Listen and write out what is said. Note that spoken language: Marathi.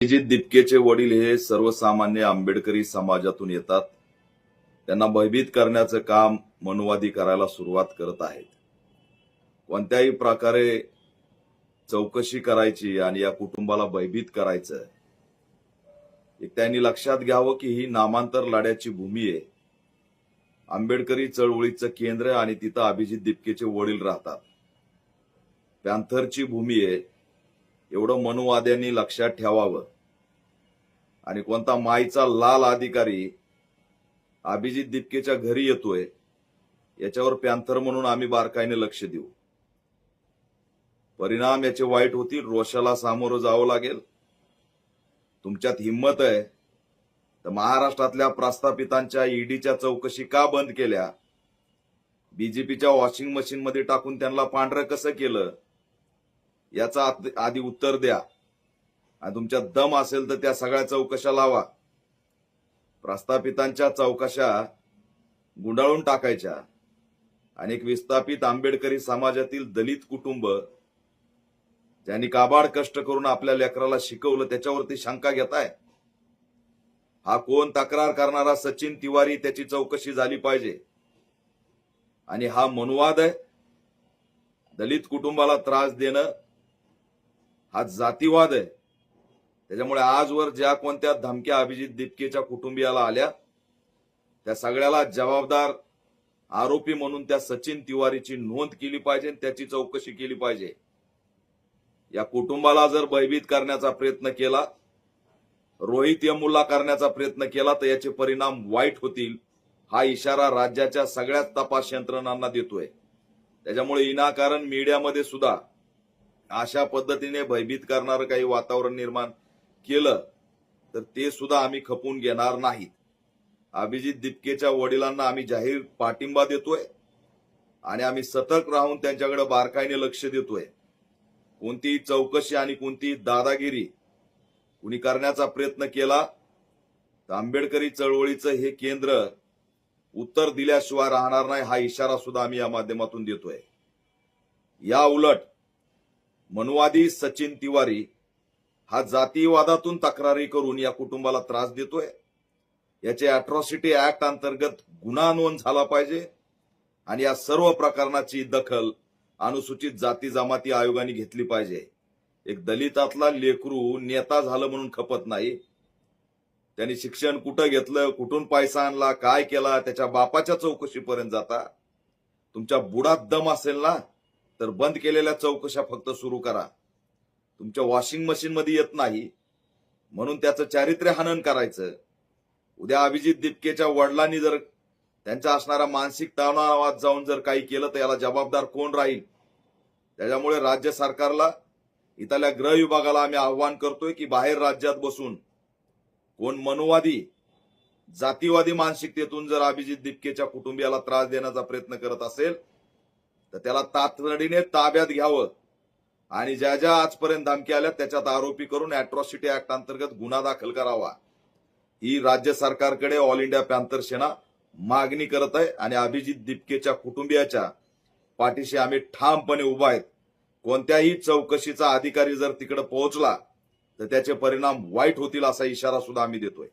अभिजित दिपकेचे वडील हे सर्वसामान्य आंबेडकरी समाजातून येतात. त्यांना भयभीत करण्याचं काम मनुवादी करायला सुरुवात करत आहेत. कोणत्याही प्रकारे चौकशी करायची आणि या कुटुंबाला भयभीत करायचं. एक त्यांनी लक्षात घ्यावं की ही नामांतर लढ्याची भूमी आहे. आंबेडकरी चळवळीचं केंद्र आणि तिथं अभिजित दिपकेचे वडील राहतात. पॅन्थरची भूमी आहे. एवढं मनुवाद्यांनी लक्षात ठेवावं. आणि कोणता माईचा लाल अधिकारी अभिजित दिपकेच्या घरी येतोय याच्यावर पॅन्थर म्हणून आम्ही बारकाईने लक्ष देऊ. परिणाम याचे वाईट होतील. रोषाला सामोरं जावं लागेल. तुमच्यात हिंमत आहे तर महाराष्ट्रातल्या प्रस्थापितांच्या ईडीच्या चौकशी का बंद केल्या? बीजेपीच्या वॉशिंग मशीन मध्ये टाकून त्यांना पांढरं कसं केलं याचा आधी उत्तर द्या. आणि तुमच्यात दम असेल तर त्या सगळ्या चौकशा लावा. प्रस्थापितांच्या चौकशा गुंडाळून टाकायच्या. अनेक विस्थापित आंबेडकरी समाजातील दलित कुटुंब ज्यांनी काबाड कष्ट करून आपल्या लेकराला शिकवलं त्याच्यावरती शंका घेताय. हा कोण तक्रार करणारा सचिन तिवारी, त्याची चौकशी झाली पाहिजे. आणि हा मनुवाद आहे. दलित कुटुंबाला त्रास देणं हा जातीवाद आहे. त्याच्यामुळे आजवर ज्या कोणत्या धमक्या अभिजित दिपकेच्या कुटुंबियाला आल्या त्या सगळ्याला जबाबदार आरोपी म्हणून त्या सचिन तिवारीची नोंद केली पाहिजे. त्याची चौकशी केली पाहिजे. या कुटुंबाला जर भयभीत करण्याचा प्रयत्न केला, रोहित यमुल्ला करण्याचा प्रयत्न केला तर याचे परिणाम वाईट होतील. हा इशारा राज्याच्या सगळ्या तपास यंत्रणांना देतोय. त्याच्यामुळे विनाकारण मीडियामध्ये सुद्धा अशा पद्धतीने भयभीत करणारं काही वातावरण निर्माण केलं तर ते सुद्धा आम्ही खपून घेणार नाहीत. अभिजित दिपकेच्या वडिलांना आम्ही जाहीर पाठिंबा देतोय आणि आम्ही सतर्क राहून त्यांच्याकडे बारकाईने लक्ष देतोय. कोणतीही चौकशी आणि कोणतीही दादागिरी कुणी करण्याचा प्रयत्न केला तर आंबेडकरी चळवळीचं हे केंद्र उत्तर दिल्याशिवाय राहणार नाही. हा इशारा सुद्धा आम्ही या माध्यमातून देतोय. या उलट मनुवादी सचिन तिवारी हा जातीवादातून तक्रारी करून या कुटुंबाला त्रास देतोय. याचे अॅट्रॉसिटी ऍक्ट अंतर्गत गुन्हा नोंद झाला पाहिजे आणि या सर्व प्रकरणाची दखल अनुसूचित जाती जमाती आयोगाने घेतली पाहिजे. एक दलितातला लेकरू नेता झालं म्हणून खपत नाही. त्यांनी शिक्षण कुठं घेतलं, कुठून पैसा आणला, काय केला, त्याच्या बापाच्या चौकशीपर्यंत जाता. तुमच्या बुडात दम असेल ना तर बंद केलेल्या चौकशा फक्त सुरू करा. तुमच्या वॉशिंग मशीन मध्ये येत नाही म्हणून त्याचं चारित्र्य हनन करायचं. उद्या अभिजित दिपकेच्या वडिलांनी जर त्यांचा असणारा मानसिक तणावात जाऊन जर काही केलं तर याला जबाबदार कोण राहील? त्याच्यामुळे राज्य सरकारला, इथल्या गृह विभागाला आम्ही आव्हान करतोय की बाहेर राज्यात बसून कोण मनुवादी जातीवादी मानसिकतेतून जर अभिजित दिपकेच्या कुटुंबियाला त्रास देण्याचा प्रयत्न करत असेल तर त्याला तातडीने ताब्यात घ्यावं आणि ज्या ज्या आजपर्यंत धमक्या आल्या त्याच्यात आरोपी करून अॅट्रॉसिटी ऍक्ट अंतर्गत गुन्हा दाखल करावा. ही राज्य सरकारकडे ऑल इंडिया पॅन्थर सेना मागणी करत आहे आणि अभिजित दिपकेच्या कुटुंबियाच्या पाठीशी आम्ही ठामपणे उभा आहेत. कोणत्याही चौकशीचा अधिकारी जर तिकडे पोहोचला तर त्याचे परिणाम वाईट होतील असा इशारा सुद्धा आम्ही देतोय.